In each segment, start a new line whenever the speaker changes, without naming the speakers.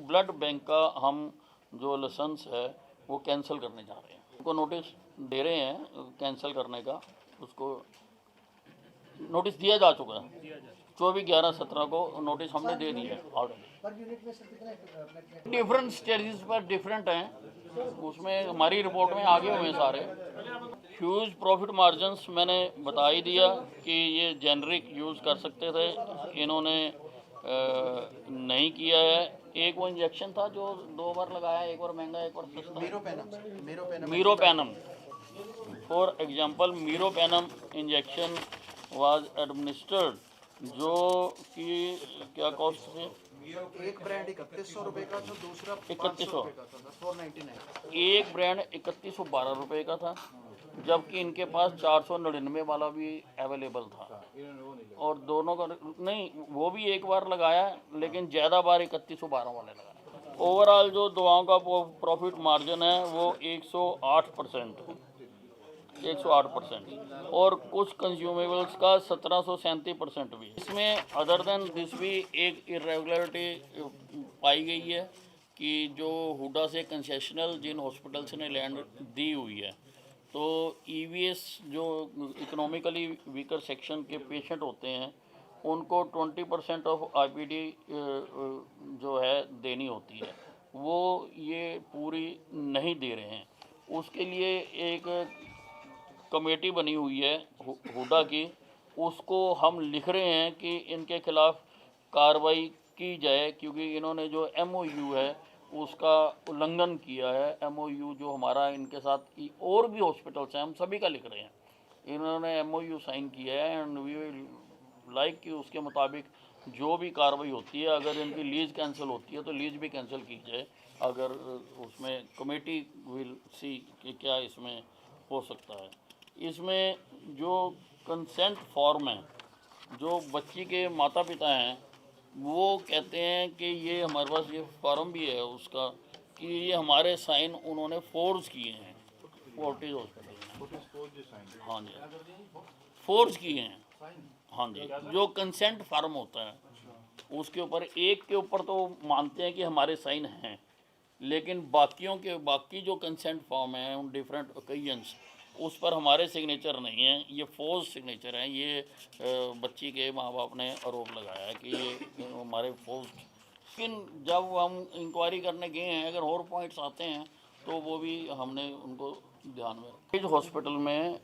Blood bank का हम जो लाइसेंस है वो कैंसिल करने जा रहे हैं। उनको नोटिस दे रहे हैं कैंसिल करने का। उसको नोटिस दिया जा चुका है 24/11/17 को नोटिस हमने दे दिया ऑलरेडी। डिफरेंट स्टेजेस पर डिफरेंट हैं, उसमें हमारी रिपोर्ट में आगे हुए सारे। ह्यूज प्रॉफिट मार्जिन्स मैंने बता ही दिया कि ये जेनरिक यूज़ कर सकते थे, इन्होंने नहीं किया है। एक वो इंजेक्शन था जो 2 बार लगाया, एक बार महंगा एक बार सस्ता। Meropenem for example, meropenem injection was administered जो कि क्या कॉस्ट थी?
एक ब्रांड 3100 रुपये का था, दूसरा
3100
का था, 499।
एक ब्रांड 3112 रुपये का था, जबकि इनके पास 499 वाला भी अवेलेबल था। और दोनों का नहीं, वो भी एक बार लगाया लेकिन ज़्यादा बार 3112 वाले लगाया। ओवरऑल जो दवाओं का प्रॉफिट मार्जिन है वो 108%, 108%, और कुछ कंज्यूमेबल्स का 1737% भी। इसमें अदर देन दिस भी एक इरेगुलरिटी पाई गई है कि जो हुडा से कंसेशनल जिन हॉस्पिटल्स ने लैंड दी हुई है, तो ईवीएस जो इकोनॉमिकली वीकर सेक्शन के पेशेंट होते हैं उनको 20% ऑफ आईपीडी जो है देनी होती है, वो ये पूरी नहीं दे रहे हैं। उसके लिए एक कमेटी बनी हुई है हुडा की, उसको हम लिख रहे हैं कि इनके खिलाफ़ कार्रवाई की जाए, क्योंकि इन्होंने जो एमओयू है उसका उल्लंघन किया है। एमओयू जो हमारा इनके साथ और भी हॉस्पिटल्स हैं, हम सभी का लिख रहे हैं, इन्होंने एमओयू साइन किया है एंड वी विल लाइक कि उसके मुताबिक जो भी कार्रवाई होती है, अगर इनकी लीज कैंसिल होती है तो लीज भी कैंसिल की जाए। अगर उसमें कमेटी विल सी कि क्या इसमें हो सकता है। इसमें जो कंसेंट फॉर्म है, जो बच्ची के माता पिता हैं वो कहते हैं कि ये हमारे पास ये फॉर्म भी है उसका कि ये हमारे साइन उन्होंने फोर्स किए हैं फोर्टिस हॉस्पिटल में। हाँ जी, फोर्स किए हैं। हाँ जी, जो कंसेंट फॉर्म होता है उसके ऊपर एक के ऊपर तो मानते हैं कि हमारे साइन हैं, लेकिन बाकी जो कंसेंट फॉर्म है उन डिफरेंट ओकेजन्स उस पर हमारे सिग्नेचर नहीं है, ये फोर्स सिग्नेचर हैं। ये बच्ची के माँ बाप ने आरोप लगाया है कि ये हमारे फोर्स। लेकिन जब हम इंक्वायरी करने गए हैं, अगर और पॉइंट्स आते हैं तो वो भी हमने उनको ध्यान में रखा। इस हॉस्पिटल में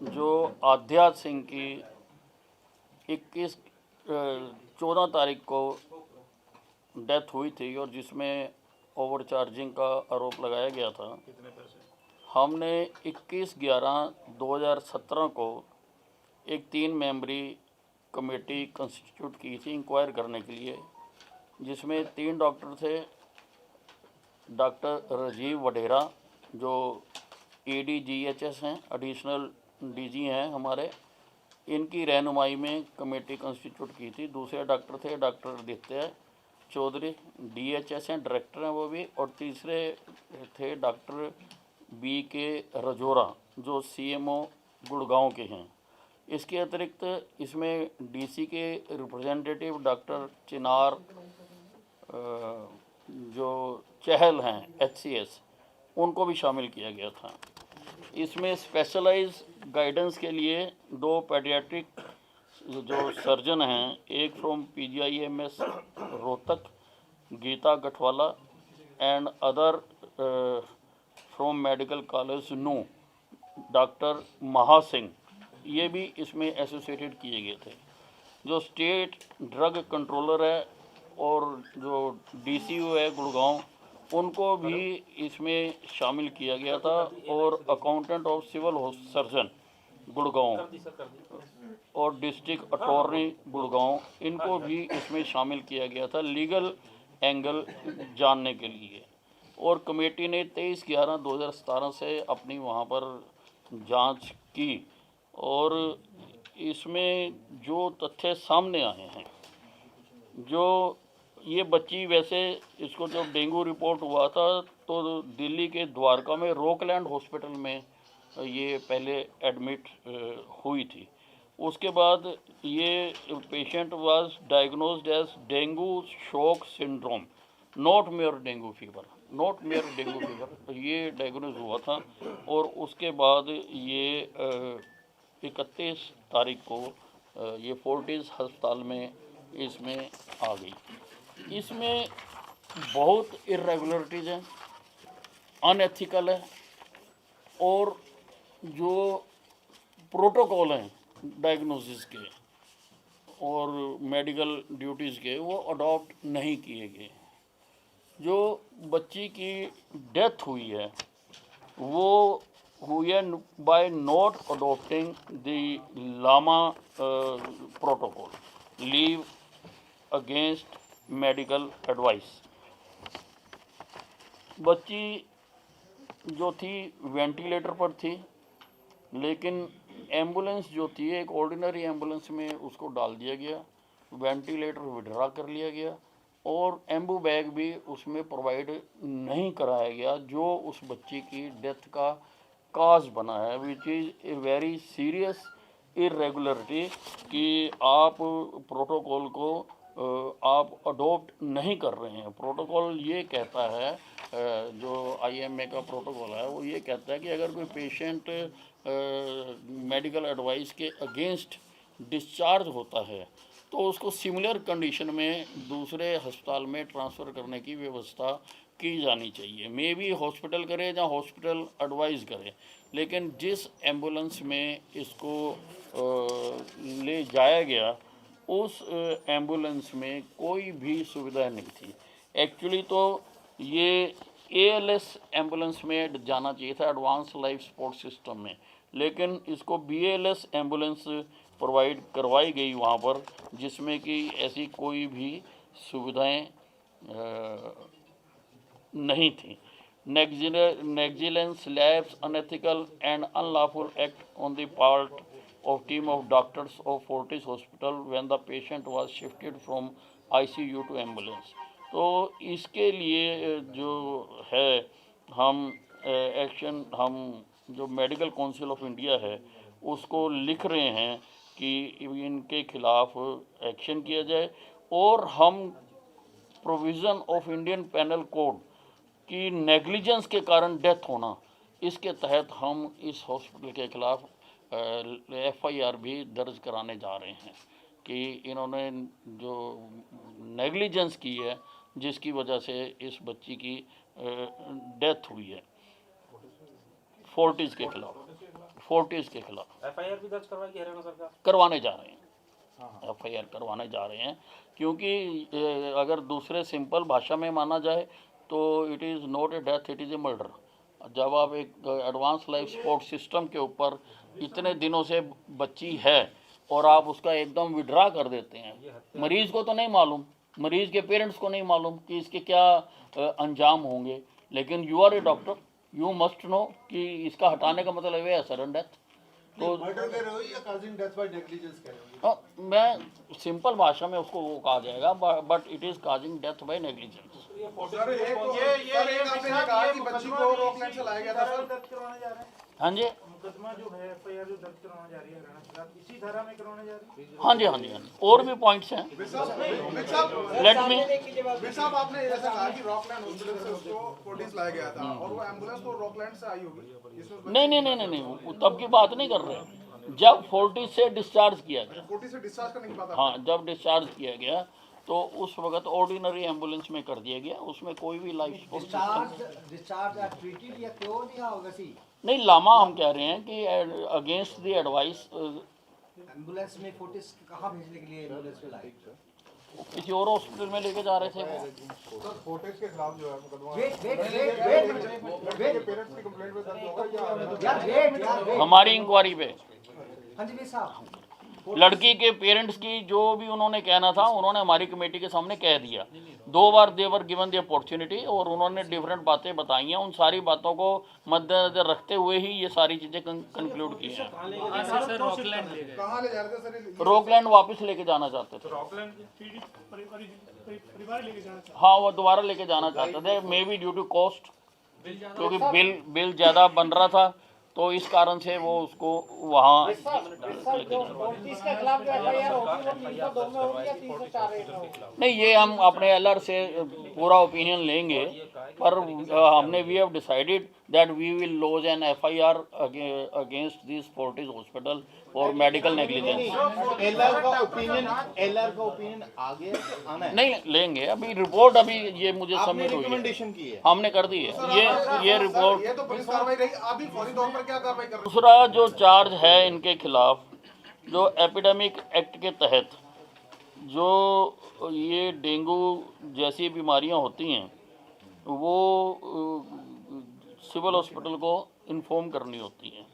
जो आध्या सिंह की 14 तारीख को डेथ हुई थी और जिसमें ओवर चार्जिंग का आरोप लगाया गया था, हमने 21/11/2017 को एक 3 मेंबरी कमेटी कंस्टिट्यूट की थी इंक्वायर करने के लिए, जिसमें 3 डॉक्टर थे। डॉक्टर राजीव वडेरा जो ADGHS हैं, एडिशनल DG हैं हमारे, इनकी रहनुमाई में कमेटी कंस्टिट्यूट की थी। दूसरे डॉक्टर थे डॉक्टर आदित्य चौधरी, DHS हैं, डायरेक्टर हैं वो भी, और तीसरे थे डॉक्टर BK रजोरा जो CMO गुड़गांव के हैं। इसके अतिरिक्त इसमें DC के रिप्रेजेंटेटिव डॉक्टर चिनार जो चहल हैं HCS, उनको भी शामिल किया गया था। इसमें स्पेशलाइज गाइडेंस के लिए 2 पेडियाट्रिक जो सर्जन हैं, एक from PGIMS Rohtak Geeta Gathwala and other from medical college Nuh doctor Mahasingh, ये भी इसमें एसोसिएटेड किए गए थे। जो स्टेट ड्रग कंट्रोलर है और जो DCO है गुड़गांव, उनको भी इसमें शामिल किया गया था, और accountant of civil surgeon Gurgaon और डिस्ट्रिक्ट अटॉर्नी गुड़गांव, इनको भी इसमें शामिल किया गया था लीगल एंगल जानने के लिए। और कमेटी ने 23/11/2017 से अपनी वहाँ पर जांच की, और इसमें जो तथ्य सामने आए हैं, जो ये बच्ची वैसे इसको जब डेंगू रिपोर्ट हुआ था तो दिल्ली के द्वारका में रोकलैंड हॉस्पिटल में ये पहले एडमिट हुई थी। उसके बाद ये patient was diagnosed as dengue shock syndrome, not mere dengue fever ये डायग्नोज हुआ था। और उसके बाद ये 31 तारीख को ये फोर्टिस अस्पताल में इसमें आ गई। इसमें बहुत इरेगुलरिटीज़ हैं, अनएथिकल है, और जो प्रोटोकॉल हैं डायग्नोसिस के और मेडिकल ड्यूटीज़ के वो अडॉप्ट नहीं किए गए। जो बच्ची की डेथ हुई है वो हुई है by not adopting the LAMA protocol, leave against medical advice. बच्ची जो थी वेंटिलेटर पर थी, लेकिन एम्बुलेंस जो थी एक ऑर्डिनरी एम्बुलेंस में उसको डाल दिया गया, वेंटिलेटर विड्रा कर लिया गया, और एम्बू बैग भी उसमें प्रोवाइड नहीं कराया गया, जो उस बच्ची की डेथ का काज बना है, which is a very serious irregularity कि आप प्रोटोकॉल को आप अडॉप्ट नहीं कर रहे हैं। प्रोटोकॉल ये कहता है, जो IMA का प्रोटोकॉल है वो ये कहता है कि अगर कोई पेशेंट मेडिकल एडवाइस के अगेंस्ट डिस्चार्ज होता है तो उसको सिमिलर कंडीशन में दूसरे अस्पताल में ट्रांसफ़र करने की व्यवस्था की जानी चाहिए। मे बी हॉस्पिटल करे या हॉस्पिटल एडवाइस करे, लेकिन जिस एम्बुलेंस में इसको ले जाया गया उस एम्बुलेंस में कोई भी सुविधा नहीं थी। एक्चुअली तो ये ALS एम्बुलेंस में जाना चाहिए था, एडवांस लाइफ सपोर्ट सिस्टम में, लेकिन इसको BLS एम्बुलेंस प्रोवाइड करवाई गई वहाँ पर, जिसमें कि ऐसी कोई भी सुविधाएं नहीं थी। Negligence, lapse, unethical and unlawful act on the part of team of doctors of Fortis Hospital when the patient was shifted from ICU to ambulance। तो इसके लिए जो है हम एक्शन, हम जो मेडिकल काउंसिल ऑफ इंडिया है उसको लिख रहे हैं कि इनके खिलाफ एक्शन किया जाए, और हम provision of Indian penal code की नेग्लिजेंस के कारण डेथ होना, इसके तहत हम इस हॉस्पिटल के खिलाफ FIR भी दर्ज कराने जा रहे हैं कि इन्होंने जो नेग्लिजेंस की है जिसकी वजह से इस बच्ची की डेथ हुई है। फोर्टिस के खिलाफ
FIR भी दर्ज करवाई हरियाणा सरकार
करवाने जा रहे हैं, FIR करवाने जा रहे हैं, क्योंकि अगर दूसरे सिंपल भाषा में माना जाए तो it is not a death, it is a murder. जब आप एक एडवांस लाइफ सपोर्ट सिस्टम के ऊपर इतने दिनों से बच्ची है और आप उसका एकदम विड्रा कर देते हैं, मरीज़ को तो नहीं मालूम, मरीज़ के पेरेंट्स को नहीं मालूम कि इसके क्या अंजाम होंगे, लेकिन you are a doctor, you must know कि इसका हटाने का मतलब है सडन डेथ। तो
मर्डर कह रहे हो या काजिंग डेथ बाय नेग्लिजेंस कह रहे हो?
मैं सिंपल भाषा में उसको वो कहा जाएगा, but it is causing death by negligence.
Sir एक आपने कहा कि बच्ची को रॉकलैंड से लाया गया था सर,
दर्ज करवाने जा रहे हैं।
हाँ जी,
मुकदमा जो है FIR जो दर्ज करवाने जा रही है हरियाणा सरकार, इसी धारा में करवाने जा रही है।
हाँ जी, हाँ जी, हाँ जी, और भी पॉइंट्स हैं। लेट मी,
बिल साहब आपने ऐसा कहा कि रॉकलैंड हॉस्पिटल से उसको फोर्टिस लाया गया था और वो एम्बुलेंस तो रॉकलैंड से आई होगी, इसमें
नहीं, वो तब की बात नहीं कर रहे, जब फोर्टिस से डिस्चार्ज किया गया।
फोर्टिस से डिस्चार्ज करने की बात
हाँ, जब डिस्चार्ज किया गया तो उस वक्त ऑर्डिनरी एम्बुलेंस में कर दिया गया, उसमें कोई भी लाइफ सपोर्ट सिस्टम
डिस्चार्ज या ट्रीटेड या क्यों नहीं होगा सी
नहीं। लामा हम कह रहे हैं कि अगेंस्ट द एडवाइस
एम्बुलेंस में फोर्टिस कहाँ भेजने के लिए एम्बुलेंस में लाई?
किसी और हॉस्पिटल में लेके जा रहे थे वो।
सर फोर्टिस के खिलाफ जो है मुकदमा
वेट
पेरेंट्स की कंप्लेंट पे दर्ज होगा
यार वेट
हमारी इंक्वायरी पे
हाँ जी भाई साहब,
लड़की के पेरेंट्स की जो भी उन्होंने कहना था उन्होंने हमारी कमेटी के सामने कह दिया। 2 बार देवर गिवन द अपॉर्चुनिटी और उन्होंने डिफरेंट बातें बताई हैं, उन सारी बातों को मद्देनजर रखते हुए ही ये सारी चीज़ें कंक्लूड की हैं।
कहाँ ले जा रहे थे सर ये?
रॉकलैंड वापस लेके जाना चाहते थे,
परिवार लेके जाना चाहते
हाँ वो दोबारा लेके जाना चाहते थे, may be due to cost, क्योंकि बिल ज़्यादा बन रहा था तो इस कारण से वो उसको वहाँ
के खिलाफ जो एफआईआर होगी वो 302 में होगी या 304 में होगी?
नहीं, ये हम अपने एलआर से पूरा ओपिनियन लेंगे, पर हमने we have decided that we will lodge an FIR against this Fortis hospital for medical negligence.
LR का ओपिनियन आ गया कि आना है?
नहीं लेंगे, अभी रिपोर्ट अभी ये मुझे
आपने
सबमिट हुई है,
रिकमेंडेशन की है?
हमने कर दी है ये रिपोर्ट।
ये तो पुलिस कार्रवाई रही, अभी फौरी तौर पर क्या कार्रवाई कर रहे हैं?
दूसरा जो चार्ज है इनके खिलाफ, जो एपिडेमिक एक्ट के तहत जो ये डेंगू जैसी बीमारियां होती हैं वो सिविल हॉस्पिटल को इन्फॉर्म करनी होती हैं।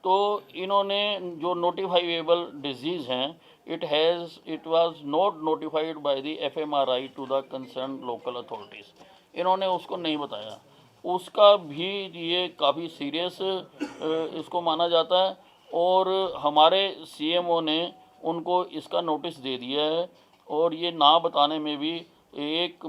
तो इन्होंने जो नोटिफाइबल डिजीज़ हैं, it was not notified by the FMRI to the concern local authorities, इन्होंने उसको नहीं बताया। उसका भी ये काफ़ी सीरियस इसको माना जाता है, और हमारे सीएमओ ने उनको इसका नोटिस दे दिया है, और ये ना बताने में भी 1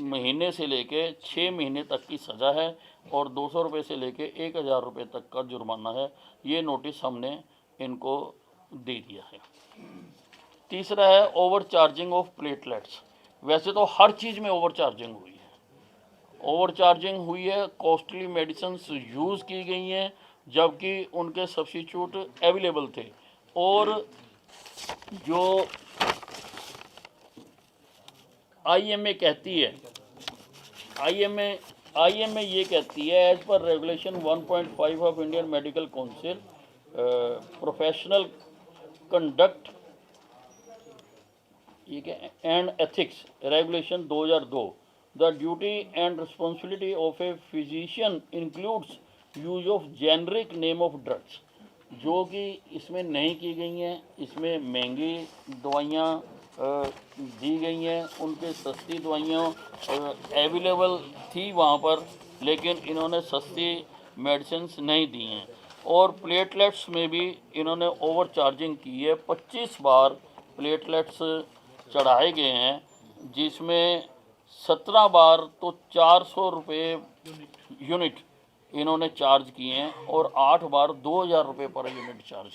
महीने से लेके 6 महीने तक की सज़ा है, और 200 रुपये से लेके 1000 रुपये तक का जुर्माना है। ये नोटिस हमने इनको दे दिया है। तीसरा है ओवर चार्जिंग ऑफ प्लेटलेट्स। वैसे तो हर चीज़ में ओवर चार्जिंग हुई है, कॉस्टली मेडिसिन यूज़ की गई हैं जबकि उनके सब्स्टिट्यूट अवेलेबल थे। और जो आईएमए कहती है, आईएमए ये कहती है, as per regulation 1.5 of Indian Medical Council professional conduct and ethics regulation 2002, the duty and responsibility of a physician includes use of generic name of drugs, जो कि इसमें नहीं की गई हैं। इसमें महंगी दवाइयाँ दी गई हैं, उनके सस्ती दवाइयाँ अवेलेबल थी वहाँ पर, लेकिन इन्होंने सस्ती मेडिसिन्स नहीं दी हैं। और प्लेटलेट्स में भी इन्होंने ओवर चार्जिंग की है। 25 बार प्लेटलेट्स चढ़ाए गए हैं, जिसमें 17 बार तो 400 रुपये यूनिट इन्होंने चार्ज किए हैं, और 8 बार 2000 रुपये पर यूनिट चार्ज